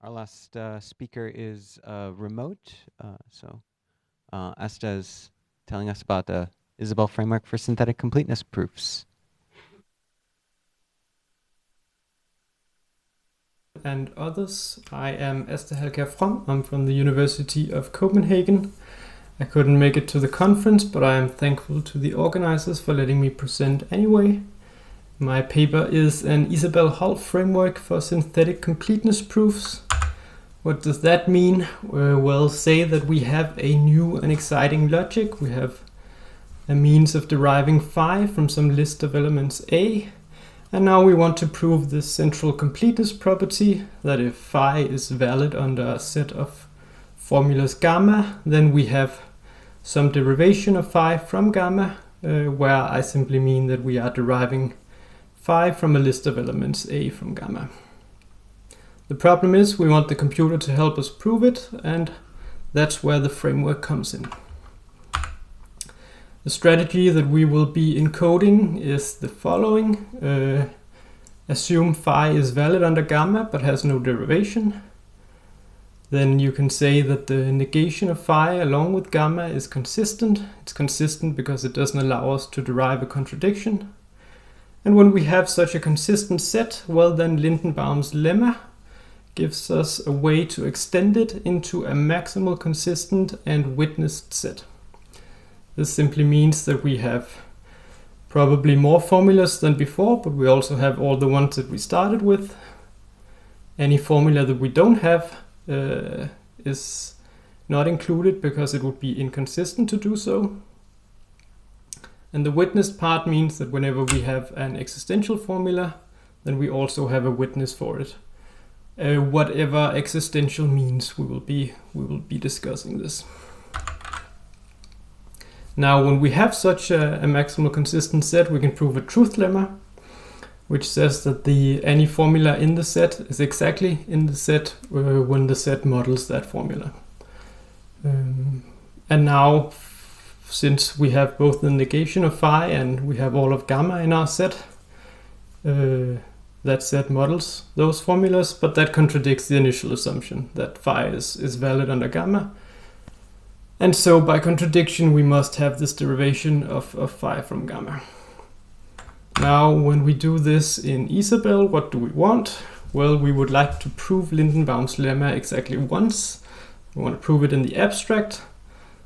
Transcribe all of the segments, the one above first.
Our last speaker is remote, Asta is telling us about the Isabelle framework for synthetic completeness proofs. And others. I am Asta Halkjær. I'm from the University of Copenhagen. I couldn't make it to the conference, but I am thankful to the organizers for letting me present anyway. My paper is an Isabelle HOL framework for synthetic completeness proofs. What does that mean? Well, say that we have a new and exciting logic. We have a means of deriving phi from some list of elements A. And now we want to prove this central completeness property, that if phi is valid under a set of formulas gamma, then we have some derivation of phi from gamma, where I simply mean that we are deriving phi from a list of elements A from gamma. The problem is we want the computer to help us prove it, and that's where the framework comes in. The strategy that we will be encoding is the following. Assume phi is valid under gamma but has no derivation. Then you can say that the negation of phi along with gamma is consistent. It's consistent because it doesn't allow us to derive a contradiction. And when we have such a consistent set, well, then Lindenbaum's lemma gives us a way to extend it into a maximal consistent and witnessed set. This simply means that we have probably more formulas than before, but we also have all the ones that we started with. Any formula that we don't have is not included because it would be inconsistent to do so. And the witnessed part means that whenever we have an existential formula, then we also have a witness for it. Whatever existential means, we will be discussing this. Now, when we have such a maximal consistent set, we can prove a truth lemma, which says that any formula in the set is exactly in the set when the set models that formula. And now, since we have both the negation of phi and we have all of gamma in our set, that set models those formulas, but that contradicts the initial assumption that phi is valid under gamma. And so by contradiction, we must have this derivation of phi from gamma. Now, when we do this in Isabelle, what do we want? Well, we would like to prove Lindenbaum's lemma exactly once. We want to prove it in the abstract.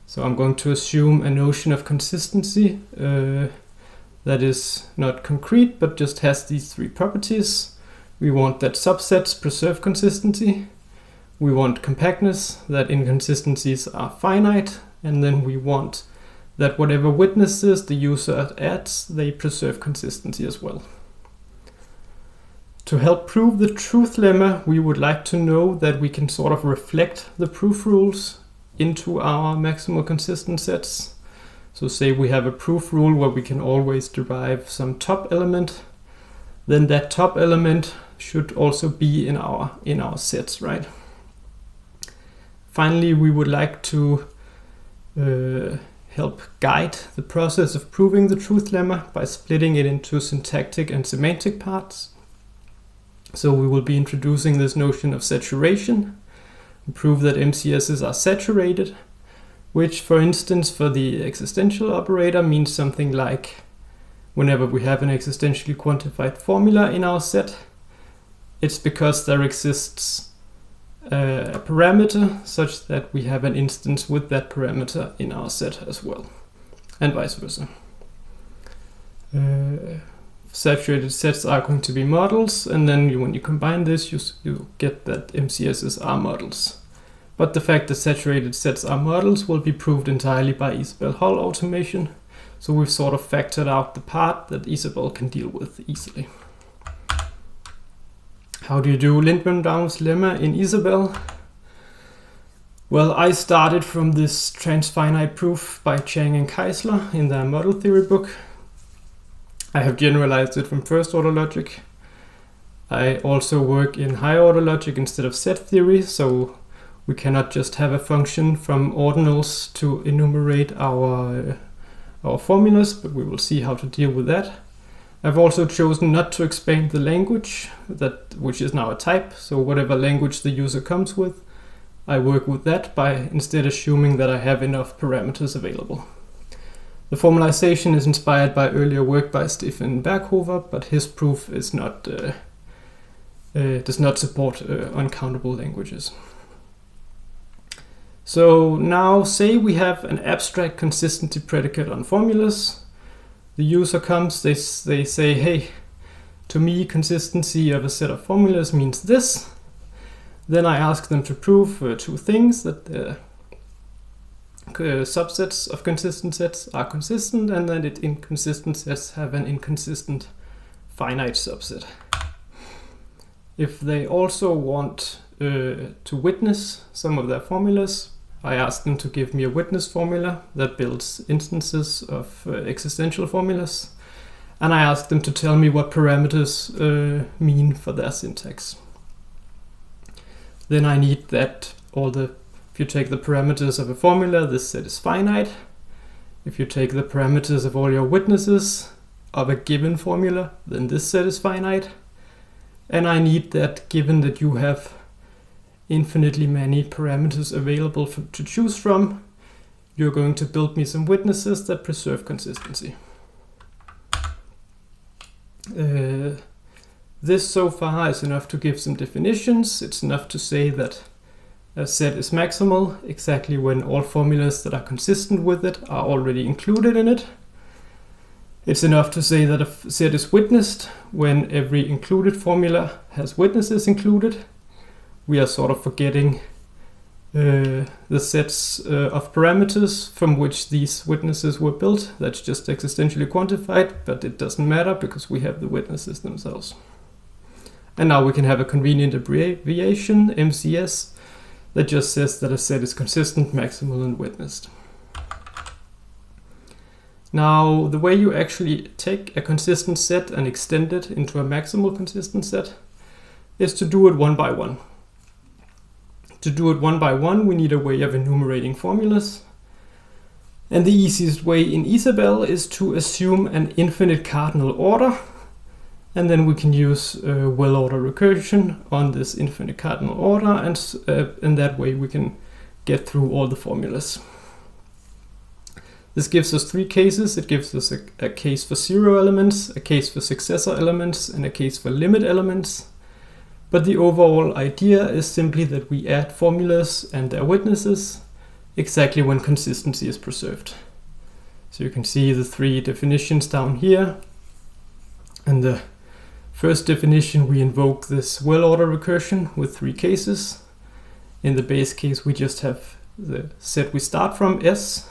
So I'm going to assume a notion of consistency that is not concrete, but just has these three properties. We want that subsets preserve consistency. We want compactness, that inconsistencies are finite. And then we want that whatever witnesses the user adds, they preserve consistency as well. To help prove the truth lemma, we would like to know that we can sort of reflect the proof rules into our maximal consistent sets. So say we have a proof rule where we can always derive some top element, then that top element should also be in our sets, right? Finally, we would like to help guide the process of proving the truth lemma by splitting it into syntactic and semantic parts. So we will be introducing this notion of saturation, and prove that MCSs are saturated, which, for instance, for the existential operator means something like whenever we have an existentially quantified formula in our set, it's because there exists a parameter such that we have an instance with that parameter in our set as well, and vice versa. Saturated sets are going to be models, and then when you combine this, you get that MCSs are models. But the fact that saturated sets are models will be proved entirely by Isabelle HOL automation, so we've sort of factored out the part that Isabelle can deal with easily. How do you do Lindenbaum's lemma in Isabelle? Well, I started from this transfinite proof by Chang and Keisler in their model theory book. I have generalized it from first order logic. I also work in higher order logic instead of set theory, so we cannot just have a function from ordinals to enumerate our formulas, but we will see how to deal with that. I've also chosen not to expand the language, which is now a type, so whatever language the user comes with, I work with that by instead assuming that I have enough parameters available. The formalization is inspired by earlier work by Stefan Berghofer, but his proof is not does not support uncountable languages. So now say we have an abstract consistency predicate on formulas. The user comes, they say, hey, to me consistency of a set of formulas means this. Then I ask them to prove two things, that subsets of consistent sets are consistent and that inconsistent sets have an inconsistent finite subset. If they also want to witness some of their formulas, I ask them to give me a witness formula that builds instances of existential formulas, and I ask them to tell me what parameters mean for their syntax. Then I need that if you take the parameters of a formula, this set is finite. If you take the parameters of all your witnesses of a given formula, then this set is finite. And I need that given that you have infinitely many parameters available to choose from, you're going to build me some witnesses that preserve consistency. This so far is enough to give some definitions. It's enough to say that a set is maximal exactly when all formulas that are consistent with it are already included in it. It's enough to say that a set is witnessed when every included formula has witnesses included. We are sort of forgetting the sets of parameters from which these witnesses were built. That's just existentially quantified, but it doesn't matter because we have the witnesses themselves. And now we can have a convenient abbreviation, MCS, that just says that a set is consistent, maximal, and witnessed. Now, the way you actually take a consistent set and extend it into a maximal consistent set is to do it one by one. To do it one by one, we need a way of enumerating formulas. And the easiest way in Isabelle is to assume an infinite cardinal order, and then we can use well-ordered recursion on this infinite cardinal order, and in that way we can get through all the formulas. This gives us three cases. It gives us a case for zero elements, a case for successor elements, and a case for limit elements. But the overall idea is simply that we add formulas and their witnesses exactly when consistency is preserved. So you can see the three definitions down here. And the first definition, we invoke this well-ordered recursion with three cases. In the base case, we just have the set we start from, S.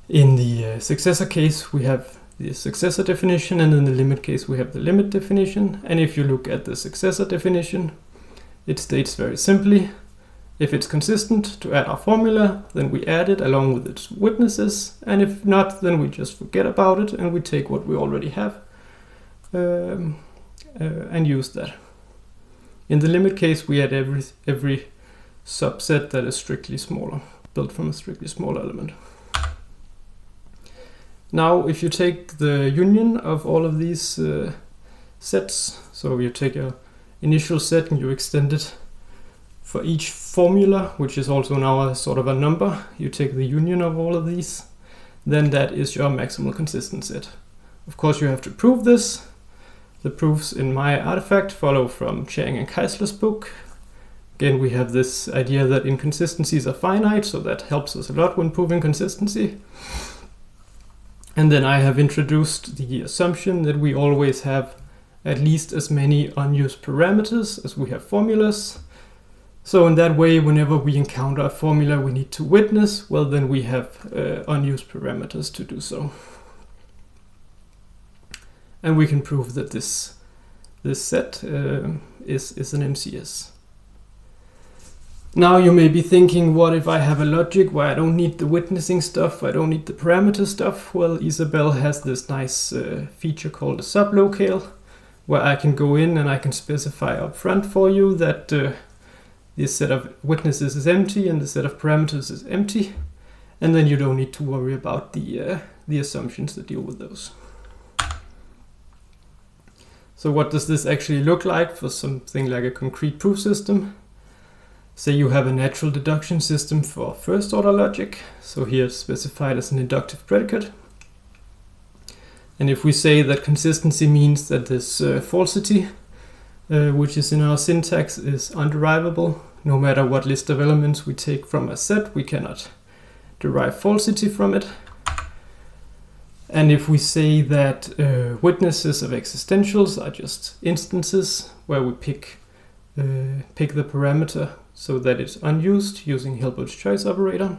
In the successor case, we have the successor definition, and in the limit case, we have the limit definition. And if you look at the successor definition, it states very simply, if it's consistent to add our formula, then we add it along with its witnesses, and if not, then we just forget about it and we take what we already have and use that. In the limit case, we add every subset that is strictly smaller, built from a strictly small element. Now, if you take the union of all of these sets, so you take your initial set and you extend it for each formula, which is also now a sort of a number, you take the union of all of these, then that is your maximal consistent set. Of course, you have to prove this. The proofs in my artifact follow from Chang and Keisler's book. Again, we have this idea that inconsistencies are finite, so that helps us a lot when proving consistency. And then I have introduced the assumption that we always have at least as many unused parameters as we have formulas. So in that way, whenever we encounter a formula we need to witness, well, then we have unused parameters to do so. And we can prove that this set is an MCS. Now you may be thinking, what if I have a logic where I don't need the witnessing stuff, I don't need the parameter stuff? Well, Isabelle has this nice feature called a sublocale, where I can go in and I can specify up front for you that this set of witnesses is empty and the set of parameters is empty. And then you don't need to worry about the assumptions that deal with those. So what does this actually look like for something like a concrete proof system? Say you have a natural deduction system for first order logic. So here it's specified as an inductive predicate. And if we say that consistency means that this falsity, which is in our syntax, is underivable, no matter what list of elements we take from a set, we cannot derive falsity from it. And if we say that witnesses of existentials are just instances where we pick the parameter so that it's unused using Hilbert's choice operator,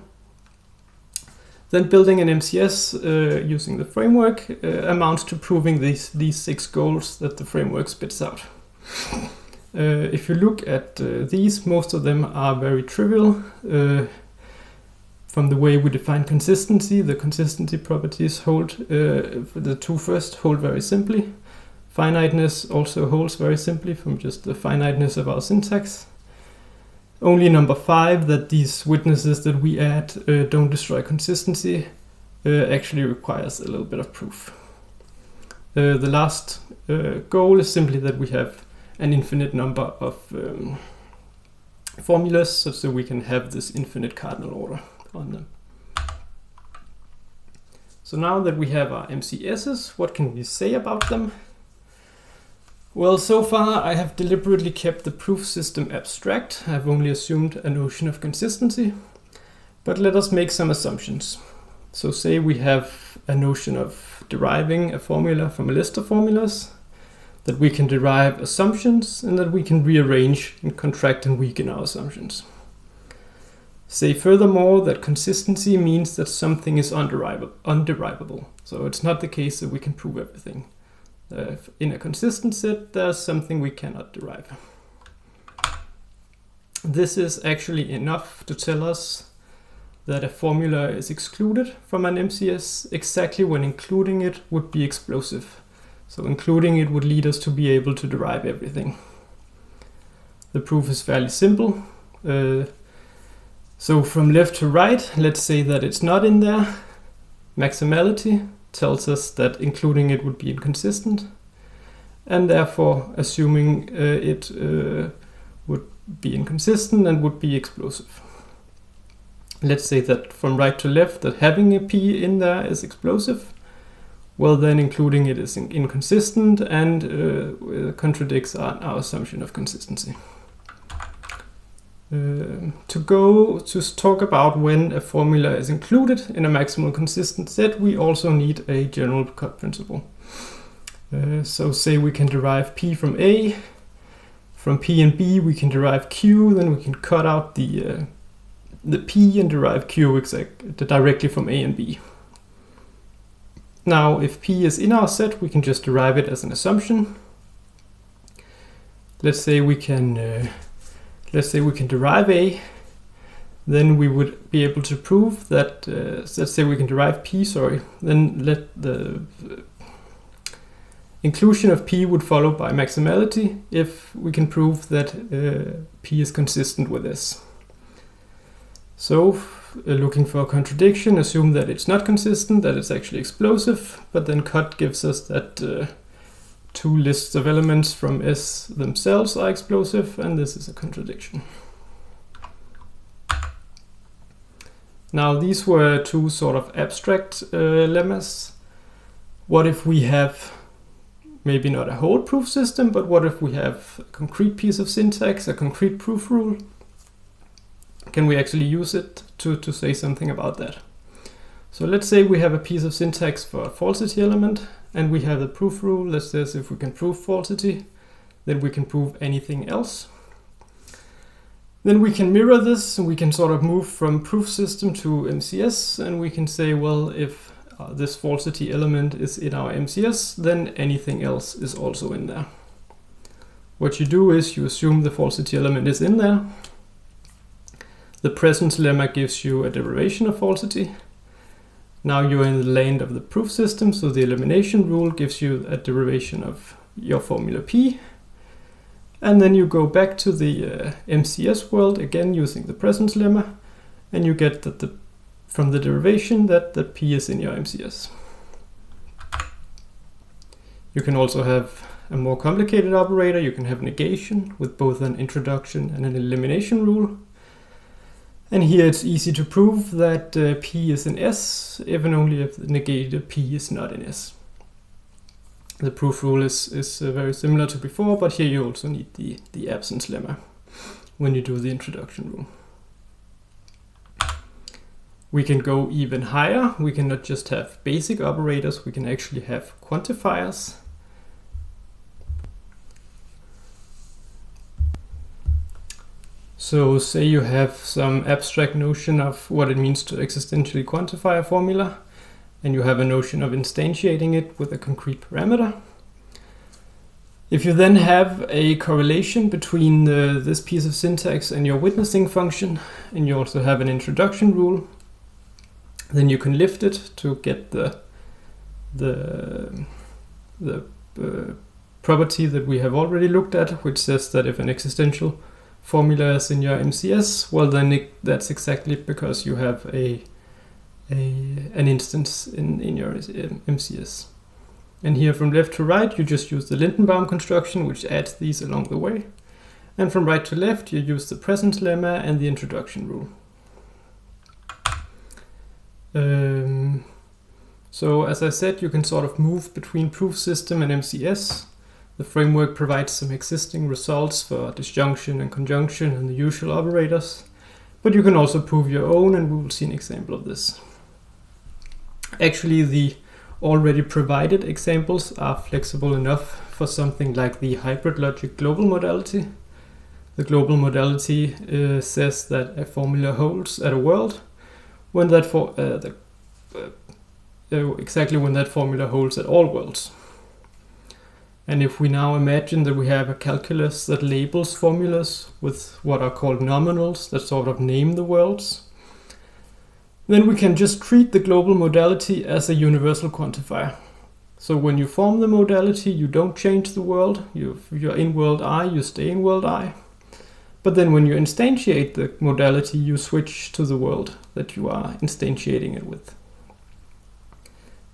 then building an MCS using the framework amounts to proving these 6 goals that the framework spits out. If you look at these, most of them are very trivial. From the way we define consistency, the consistency properties hold, the 2 first hold very simply. Finiteness also holds very simply from just the finiteness of our syntax. Only number 5, that these witnesses that we add don't destroy consistency, actually requires a little bit of proof. The last goal is simply that we have an infinite number of formulas such that we can have this infinite cardinal order on them. So now that we have our MCSs, what can we say about them? Well, so far I have deliberately kept the proof system abstract. I've only assumed a notion of consistency. But let us make some assumptions. So say we have a notion of deriving a formula from a list of formulas, that we can derive assumptions, and that we can rearrange and contract and weaken our assumptions. Say furthermore that consistency means that something is underivable. So it's not the case that we can prove everything. In a consistent set, there's something we cannot derive. This is actually enough to tell us that a formula is excluded from an MCS exactly when including it would be explosive. So including it would lead us to be able to derive everything. The proof is fairly simple. So from left to right, let's say that it's not in there. Maximality tells us that including it would be inconsistent, and therefore assuming it would be inconsistent and would be explosive. Let's say that from right to left that having a p in there is explosive. Well, then including it is inconsistent and contradicts our assumption of consistency. To talk about when a formula is included in a maximal consistent set, we also need a general cut principle. So say we can derive P from A, from P and B we can derive Q, then we can cut out the P and derive Q directly from A and B. Now if P is in our set, we can just derive it as an assumption. Let's say we can derive A, then we would be able to prove that, let's say we can derive P, then let the inclusion of P would follow by maximality if we can prove that P is consistent with S. So looking for a contradiction, assume that it's not consistent, that it's actually explosive, but then cut gives us that 2 lists of elements from S themselves are explosive, and this is a contradiction. Now these were 2 sort of abstract lemmas. What if we have maybe not a whole proof system, but what if we have a concrete piece of syntax, a concrete proof rule? Can we actually use it to say something about that? So let's say we have a piece of syntax for a falsity element, and we have the proof rule that says if we can prove falsity, then we can prove anything else. Then we can mirror this, and we can sort of move from proof system to MCS, and we can say, well, if this falsity element is in our MCS, then anything else is also in there. What you do is you assume the falsity element is in there. The presence lemma gives you a derivation of falsity. Now you're in the land of the proof system, so the elimination rule gives you a derivation of your formula P. And then you go back to the MCS world, again using the presence lemma, and you get that from the derivation that P is in your MCS. You can also have a more complicated operator, you can have negation with both an introduction and an elimination rule. And here it's easy to prove that P is in S, if and only if the negated P is not in S. The proof rule is very similar to before, but here you also need the absence lemma when you do the introduction rule. We can go even higher. We can not just have basic operators, we can actually have quantifiers. So say you have some abstract notion of what it means to existentially quantify a formula, and you have a notion of instantiating it with a concrete parameter. If you then have a correlation between this piece of syntax and your witnessing function, and you also have an introduction rule, then you can lift it to get the property that we have already looked at, which says that if an existential formula is in your MCS, well then that's exactly because you have an instance in your MCS. And here from left to right you just use the Lindenbaum construction, which adds these along the way. And from right to left you use the presence lemma and the introduction rule. So as I said, you can sort of move between proof system and MCS. The framework provides some existing results for disjunction and conjunction and the usual operators, but you can also prove your own, and we will see an example of this. Actually, the already provided examples are flexible enough for something like the hybrid logic global modality. The global modality says that a formula holds at a world when that exactly when that formula holds at all worlds. And if we now imagine that we have a calculus that labels formulas with what are called nominals that sort of name the worlds, then we can just treat the global modality as a universal quantifier. So when you form the modality, you don't change the world. You're in world I, you stay in world I. But then when you instantiate the modality, you switch to the world that you are instantiating it with.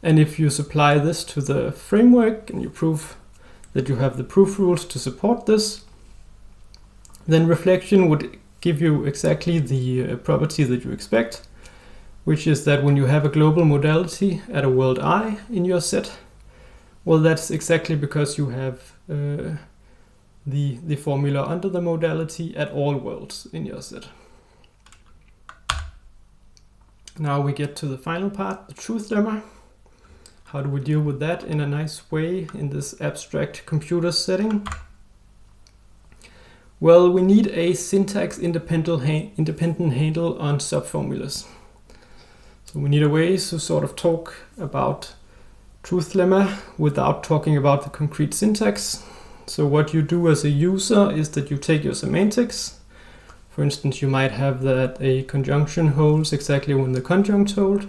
And if you supply this to the framework and you prove that you have the proof rules to support this, then reflection would give you exactly the property that you expect, which is that when you have a global modality at a world I in your set, well, that's exactly because you have the formula under the modality at all worlds in your set. Now we get to the final part, the truth lemma. How do we deal with that in a nice way in this abstract computer setting? Well, we need a syntax independent handle on subformulas. So we need a way to sort of talk about truth lemma without talking about the concrete syntax. So what you do as a user is that you take your semantics. For instance, you might have that a conjunction holds exactly when the conjunct holds.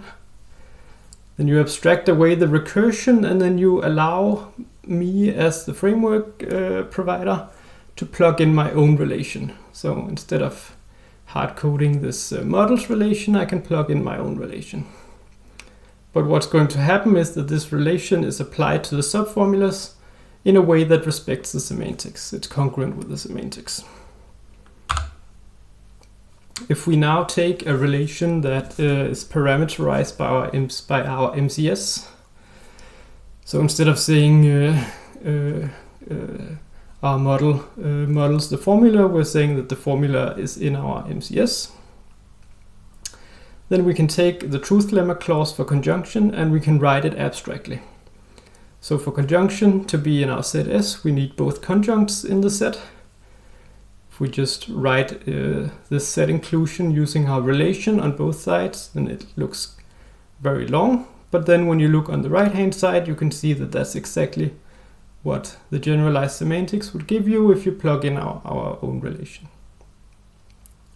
Then you abstract away the recursion, and then you allow me as the framework provider to plug in my own relation. So instead of hard coding this models relation, I can plug in my own relation. But what's going to happen is that this relation is applied to the subformulas in a way that respects the semantics. It's congruent with the semantics. If we now take a relation that is parameterized by our MCS, so instead of saying our model models the formula, we're saying that the formula is in our MCS. Then we can take the truth lemma clause for conjunction and we can write it abstractly. So for conjunction to be in our set S, we need both conjuncts in the set. If we just write this set inclusion using our relation on both sides, then it looks very long. But then when you look on the right hand side, you can see that that's exactly what the generalized semantics would give you if you plug in our own relation.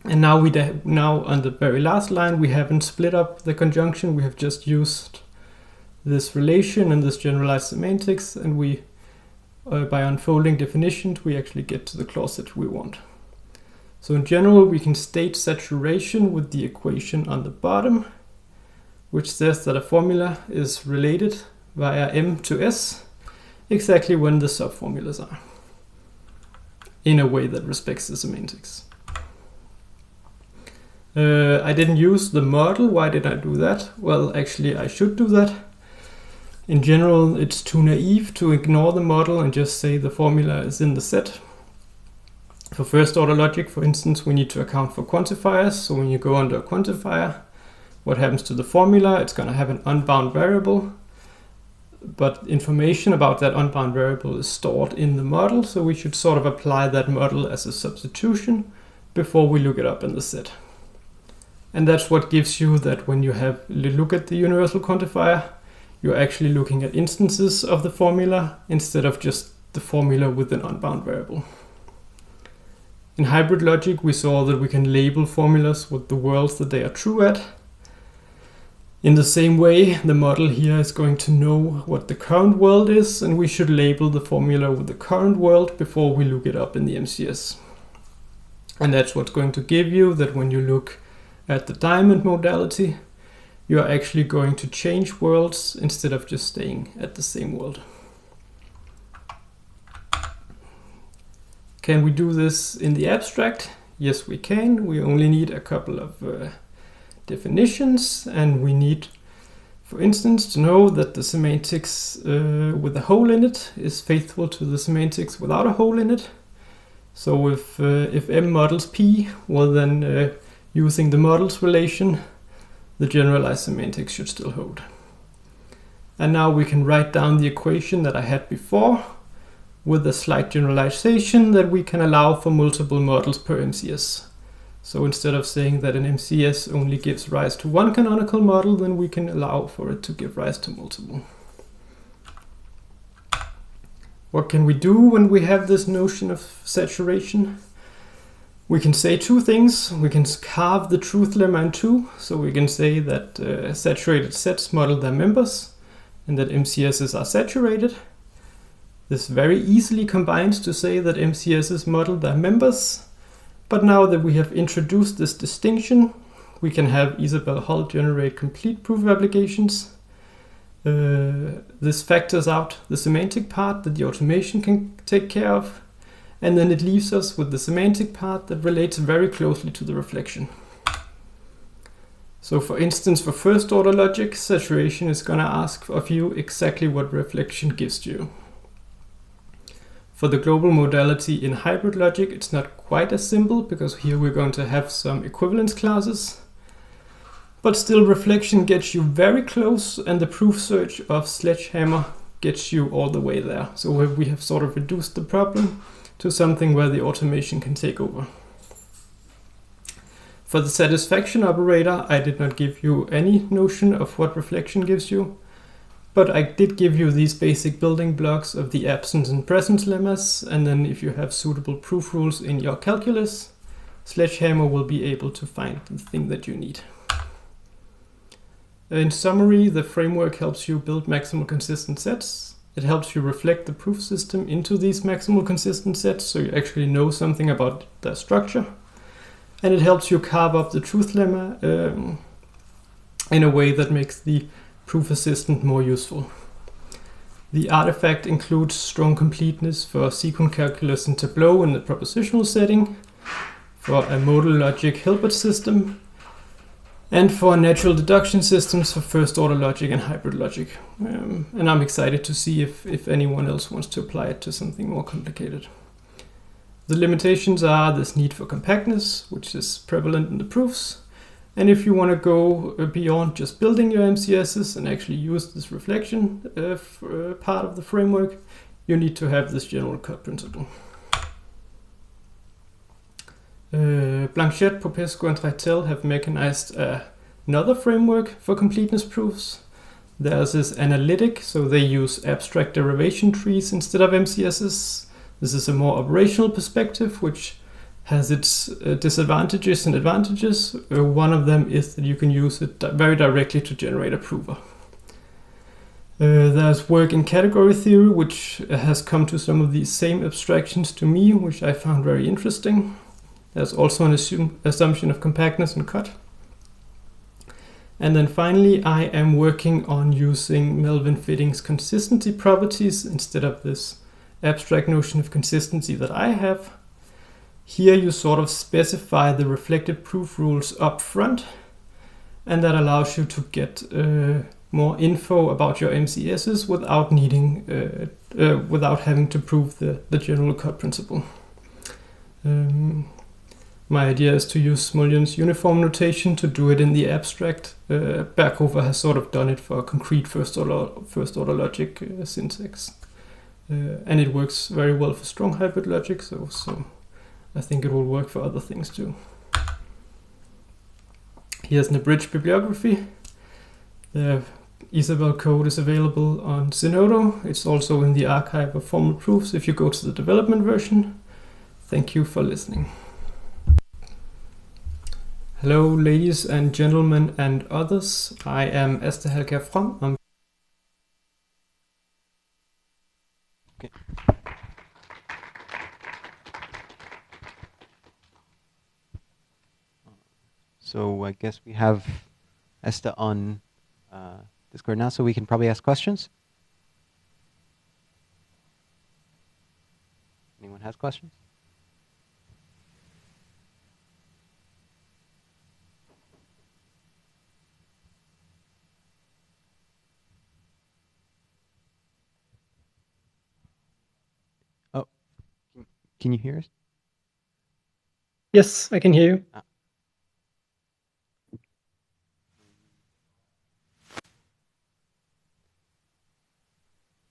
And now on the very last line, we haven't split up the conjunction, we have just used this relation and this generalized semantics, and we, by unfolding definitions, we actually get to the clause that we want. So in general, we can state saturation with the equation on the bottom, which says that a formula is related via M to S exactly when the subformulas are, in a way that respects the semantics. I didn't use the model. Why did I do that? Well, actually I should do that. In general, it's too naive to ignore the model and just say the formula is in the set. For first order logic, for instance, we need to account for quantifiers. So when you go under a quantifier, what happens to the formula? It's going to have an unbound variable, but information about that unbound variable is stored in the model. So we should sort of apply that model as a substitution before we look it up in the set. And that's what gives you that when you look at the universal quantifier, you're actually looking at instances of the formula instead of just the formula with an unbound variable. In hybrid logic, we saw that we can label formulas with the worlds that they are true at. In the same way, the model here is going to know what the current world is, and we should label the formula with the current world before we look it up in the MCS. And that's what's going to give you that when you look at the diamond modality, you are actually going to change worlds instead of just staying at the same world. Can we do this in the abstract? Yes, we can. We only need a couple of definitions, and we need, for instance, to know that the semantics with a hole in it is faithful to the semantics without a hole in it. So if M models P, well then using the models relation, the generalized semantics should still hold. And now we can write down the equation that I had before with a slight generalization that we can allow for multiple models per MCS. So instead of saying that an MCS only gives rise to one canonical model, then we can allow for it to give rise to multiple. What can we do when we have this notion of saturation? We can say two things. We can carve the truth lemma in two. So we can say that saturated sets model their members and that MCSs are saturated. This very easily combines to say that MCSs model their members. But now that we have introduced this distinction, we can have Isabelle HOL generate complete proof applications. This factors out the semantic part that the automation can take care of. And then it leaves us with the semantic part that relates very closely to the reflection. So for instance, for first order logic, saturation is going to ask of you exactly what reflection gives to you. For the global modality in hybrid logic, it's not quite as simple because here we're going to have some equivalence classes. But still, reflection gets you very close, and the proof search of sledgehammer gets you all the way there. So we have sort of reduced the problem to something where the automation can take over. For the satisfaction operator, I did not give you any notion of what reflection gives you, but I did give you these basic building blocks of the absence and presence lemmas, and then if you have suitable proof rules in your calculus, Sledgehammer will be able to find the thing that you need. In summary, the framework helps you build maximal consistent sets. It helps you reflect the proof system into these maximal consistent sets, so you actually know something about their structure. And it helps you carve up the truth lemma in a way that makes the proof assistant more useful. The artifact includes strong completeness for sequence calculus and Tableau in the propositional setting, for a modal logic Hilbert system, and for natural deduction systems for first order logic and hybrid logic. And I'm excited to see if anyone else wants to apply it to something more complicated. The limitations are this need for compactness, which is prevalent in the proofs. And if you want to go beyond just building your MCSs and actually use this reflection part of the framework, you need to have this general cut principle. Blanchette, Popescu, and Reitel have mechanized another framework for completeness proofs. Theirs is analytic, so they use abstract derivation trees instead of MCSs. This is a more operational perspective, which has its disadvantages and advantages. One of them is that you can use it very directly to generate a prover. There's work in category theory, which has come to some of these same abstractions to me, which I found very interesting. There's also an assumption of compactness and cut. And then finally, I am working on using Melvin-Fitting's consistency properties instead of this abstract notion of consistency that I have. Here you sort of specify the reflected proof rules up front, and that allows you to get more info about your MCSs without needing, without having to prove the general cut principle. My idea is to use Mullian's uniform notation to do it in the abstract. Berghofer has sort of done it for a concrete first order logic syntax. And it works very well for strong hybrid logic, so I think it will work for other things too. Here's an abridged bibliography. The Isabelle code is available on Zenodo. It's also in the archive of formal proofs if you go to the development version. Thank you for listening. Hello, ladies and gentlemen and others. I am Asta Halkjær from. Okay. So I guess we have Asta on Discord now, so we can probably ask questions. Anyone has questions? Oh, can you hear us? Yes, I can hear you.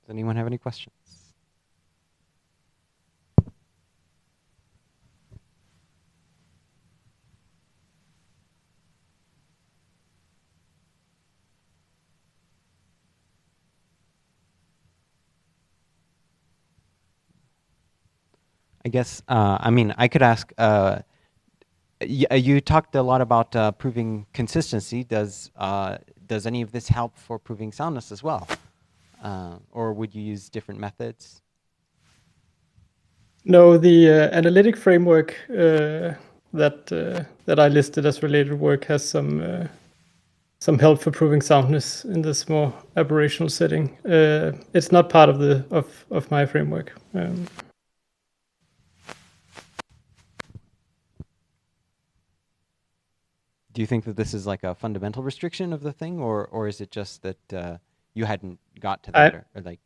Does anyone have any questions? I guess, I mean, I could ask, you talked a lot about proving consistency. Does any of this help for proving soundness as well? Or would you use different methods? No, the analytic framework that I listed as related work has some help for proving soundness in this more aberrational setting. It's not part of my framework. Do you think that this is like a fundamental restriction of the thing, or is it just that you hadn't got to that, or like?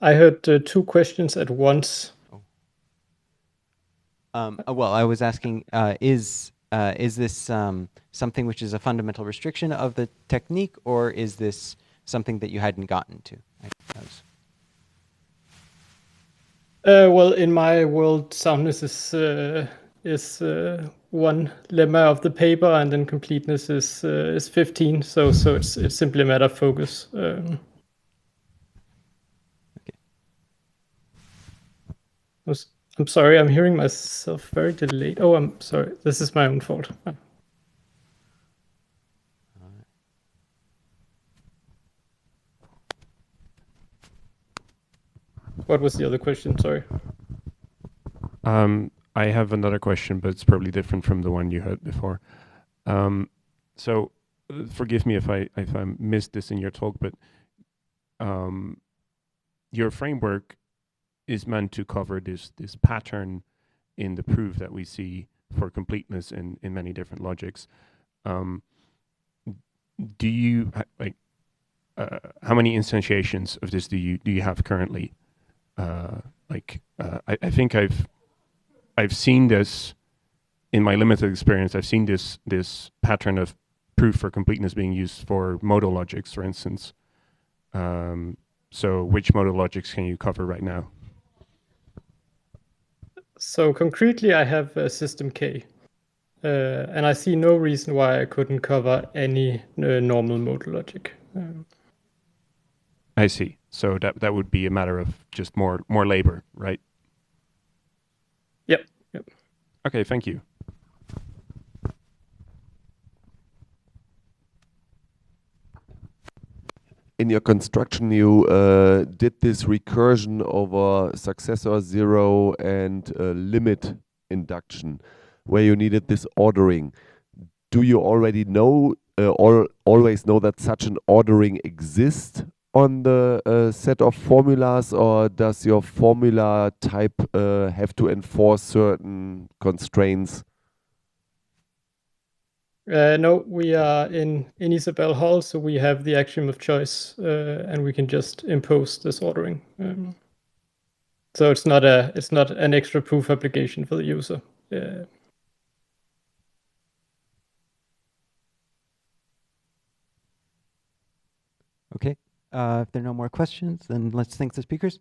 I heard two questions at once. Well, I was asking, is this something which is a fundamental restriction of the technique, or is this something that you hadn't gotten to? Well, in my world, soundness is one lemma of the paper, and then completeness is 15. So it's simply a matter of focus. Okay. I'm sorry, I'm hearing myself very delayed. Oh, I'm sorry. This is my own fault. What was the other question? Sorry. I have another question, but it's probably different from the one you had before. So forgive me if I missed this in your talk, but your framework is meant to cover this pattern in the proof that we see for completeness in many different logics. Do you like how many instantiations of this do you have currently? I think I've seen this in my limited experience. I've seen this pattern of proof for completeness being used for modal logics, for instance. So which modal logics can you cover right now? So concretely, I have system K, and I see no reason why I couldn't cover any normal modal logic. I see. So that would be a matter of just more labor, right? Yep. Okay, thank you. In your construction, you did this recursion over successor 0 and limit induction, where you needed this ordering. do you already know or always know that such an ordering exists on the set of formulas, or does your formula type have to enforce certain constraints? No, we are in Isabelle HOL, so we have the axiom of choice, and we can just impose this ordering. So it's not an extra proof application for the user. Okay. If there are no more questions, then let's thank the speakers.